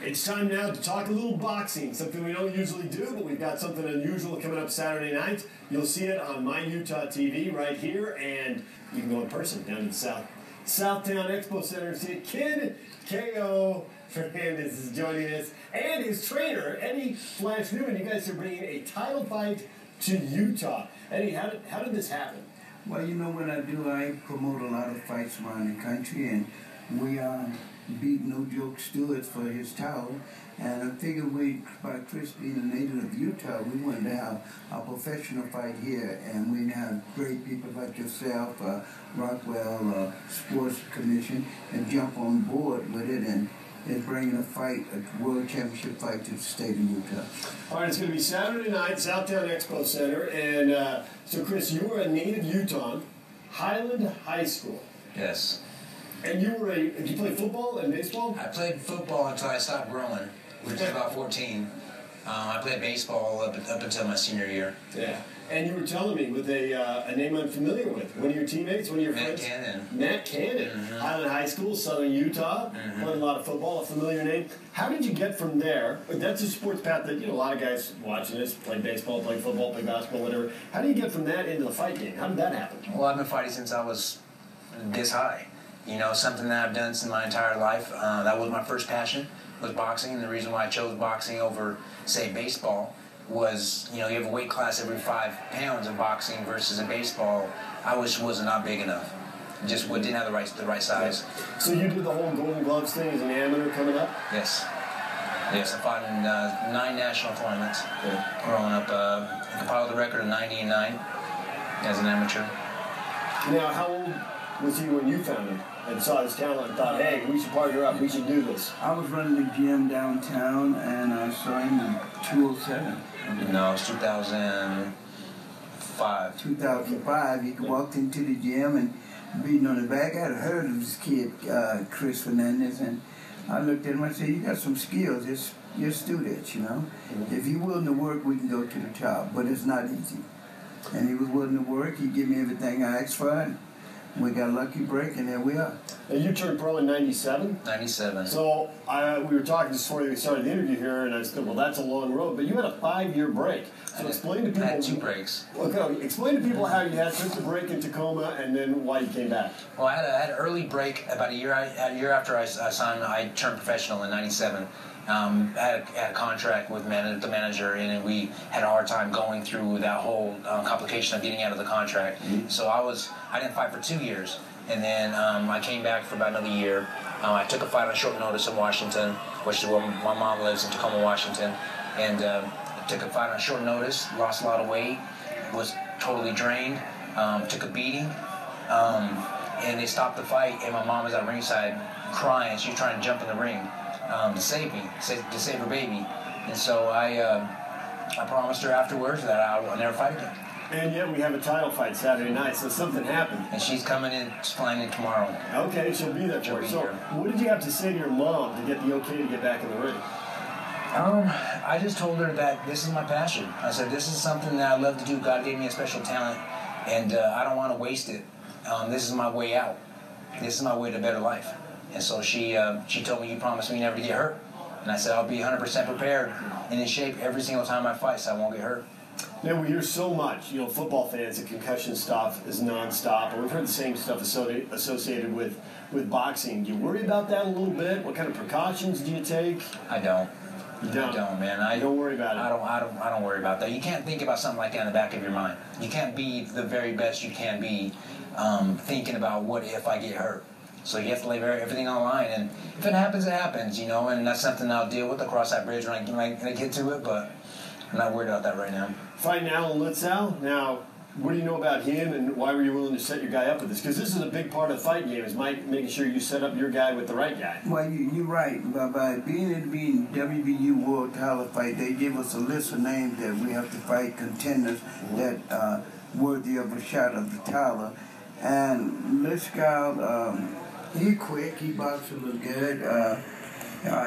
It's time now to talk a little boxing, something we don't usually do, but we've got something unusual coming up Saturday night. You'll see it on My Utah TV right here, and you can go in person down to the Southtown Expo Center and see KidKayo. Fernandez is joining us, and his trainer, Eddie Flash Newman. You guys are bringing a title fight to Utah. Eddie, how did this happen? Well, you know what I do? I promote a lot of fights around the country, and we beat No Joke Stewart for his title. And I figured by Chris being a native of Utah, we wanted to have a professional fight here, and we have great people like yourself, Rockwell, Sports Commission, and jump on board with it and bringing a world championship fight to the state of Utah. All right, it's going to be Saturday night, Southtown Expo Center, and so Chris, you were a native Utah, Highland High School. Yes. And did you play football and baseball? I played football until I stopped growing, which is about 14. I played baseball up until my senior year. Yeah. And you were telling me with a name I'm familiar with. One of your teammates, one of your friends? Matt Cannon. Mm-hmm. Highland High School, Southern Utah. Mm-hmm. Played a lot of football, a familiar name. How did you get from there? That's a sports path that, a lot of guys watching this play baseball, play football, play basketball, whatever. How do you get from that into the fight game? How did that happen? Well, I've been fighting since I was this high. Something that I've done since my entire life. That was my first passion, was boxing. And the reason why I chose boxing over, say, baseball was, you have a weight class every 5 pounds in boxing versus a baseball. I was not big enough. Just didn't have the right size. So you did the whole Golden Gloves thing as an amateur coming up? Yes. Yes, I fought in 9 national tournaments growing up. I compiled the record of 90 and 9 as an amateur. Now, how old was he when you found him and saw his talent and thought, hey, we should partner up, we should do this? I was running the gym downtown, and I saw him in 2007. No, it was 2005. 2005, he walked into the gym and beating on the back. I had heard of this kid, Chris Fernandez, and I looked at him and I said, you got some skills, just do that, Mm-hmm. If you're willing to work, we can go to the top, but it's not easy. And he was willing to work, he gave me everything I asked for, and we got a lucky break, and there we are. And you turned pro in 97? 97. So we were talking just before we started the interview here, and I said, well, that's a long road. But you had a 5-year break. So explain to people. I had 2 breaks. Okay, explain to people how you took the break in Tacoma and then why you came back. Well, I had an early break about a year after I signed. I turned professional in 97. I had a contract with the manager, and we had a hard time going through that whole complication of getting out of the contract. Mm-hmm. So I didn't fight for 2 years, and then I came back for about another year. I took a fight on short notice in Washington, which is where my mom lives, in Tacoma, Washington, and took a fight on short notice, lost a lot of weight, was totally drained, took a beating, and they stopped the fight, and my mom was at ringside crying. She was trying to jump in the ring to save me, to save her baby. And so I promised her afterwards that I'll never fight again. And yet we have a title fight Saturday night, so something happened. And she's flying in tomorrow. Okay, she'll be there for you. So what did you have to say to your mom to get the okay to get back in the ring? I just told her that this is my passion. I said, this is something that I love to do. God gave me a special talent, and I don't want to waste it. This is my way out. This is my way to a better life. And so she told me, you promised me never to get hurt. And I said, I'll be 100% prepared and in shape every single time I fight so I won't get hurt. Now, we hear so much, football fans, the concussion stuff is nonstop, and we've heard the same stuff associated with boxing. Do you worry about that a little bit? What kind of precautions do you take? I don't. You don't? I don't, man. You don't worry about it? I don't worry about that. You can't think about something like that in the back of your mind. You can't be the very best you can be thinking about what if I get hurt. So you have to lay everything on the line, and if it happens, it happens, and that's something I'll deal with. I'll cross that bridge when I get to it, but I'm not worried about that right now. Fighting Al and Litzau. Now, what do you know about him, and why were you willing to set your guy up with this? Because this is a big part of the fight game, is making sure you set up your guy with the right guy. Well, you're right. By being in WBU World Title Fight, they give us a list of names that we have to fight, contenders that are worthy of a shot of the title. And Litzau, he quick, he boxes look good.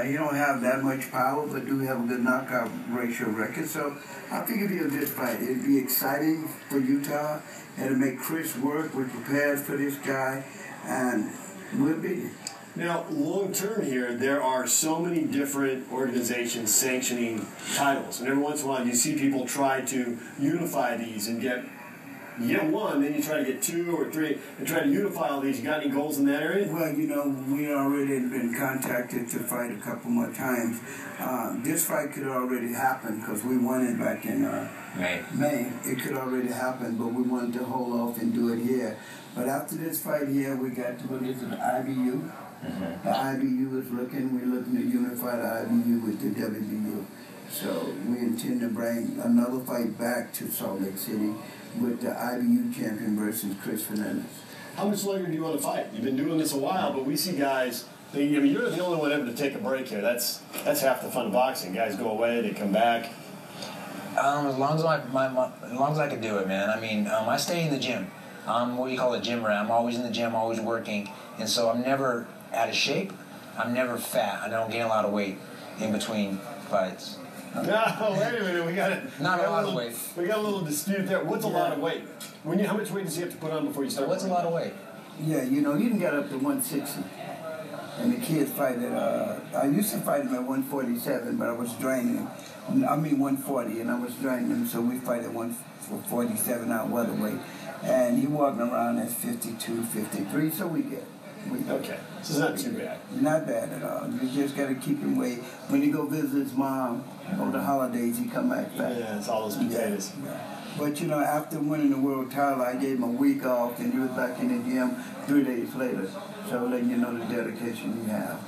He don't have that much power, but do have a good knockout ratio record. So I think it'd be a good fight. It'd be exciting for Utah. It'll make Chris work. We're prepared for this guy, and we'll beat him. Now, long term here, there are so many different organizations sanctioning titles, and every once in a while you see people try to unify these and you get one, then you try to get 2 or 3, and try to unify all these. You got any goals in that area? Well, you know, we already been contacted to fight a couple more times. This fight could already happen because we won it back in May. It could already happen, but we wanted to hold off and do it here. But after this fight here, we got to look at the IBU. The IBU is looking. We're looking to unify the IBU with the WBU. So we intend to bring another fight back to Salt Lake City with the IBU champion versus Chris Fernandez. How much longer do you want to fight? You've been doing this a while, but we see guys. I mean, you're the only one ever to take a break here. That's half the fun of boxing. Guys go away, they come back. As long as I can do it, man. I mean, I stay in the gym. I'm what you call a gym rat. I'm always in the gym, always working, and so I'm never out of shape. I'm never fat. I don't gain a lot of weight in between fights. No, wait a minute. We got a lot of weight. We got a little dispute there. What's a lot of weight? How much weight does he have to put on before you start? What's a lot of weight? Yeah, you know, you can get up to 160. And the kids fight at, I used to fight him at 147, but I was draining him. I mean 140, and I was draining him, so we fight at 147 out weatherweight. And he walking around at 52, 53, so we get. Okay, so it's not too bad. Not bad at all. You just got to keep him weight. When he go visit his mom over the holidays, he come back fat. Yeah, it's all those potatoes. Yeah. But, you know, after winning the world title, I gave him a week off, and he was back in the gym 3 days later. So letting you know the dedication he have.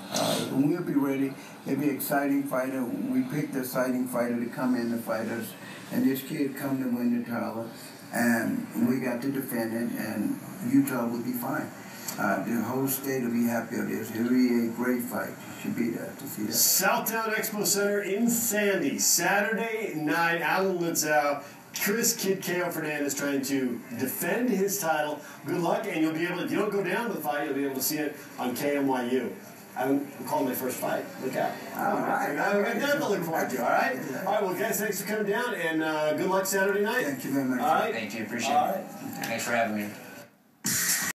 And we'll be ready. It'll be an exciting fighter. We picked an exciting fighter to come in to fight us. And this kid come to win the title. And we got to defend it, and Utah will be fine. The whole state will be happy of this. It'll be a great fight. You should be there to see that. Southtown Expo Center in Sandy, Saturday night out in Litzau. Chris KidKayo Fernandez trying to defend his title. Good luck, and you'll be able to, if you don't go down to the fight, you'll be able to see it on KMYU. I'm calling my first fight. Look out. All right. We got that to look forward to, all right? All right, well, guys, thanks for coming down, and good luck Saturday night. Thank you very much. All right? Thank you. Appreciate it. Thanks for having me.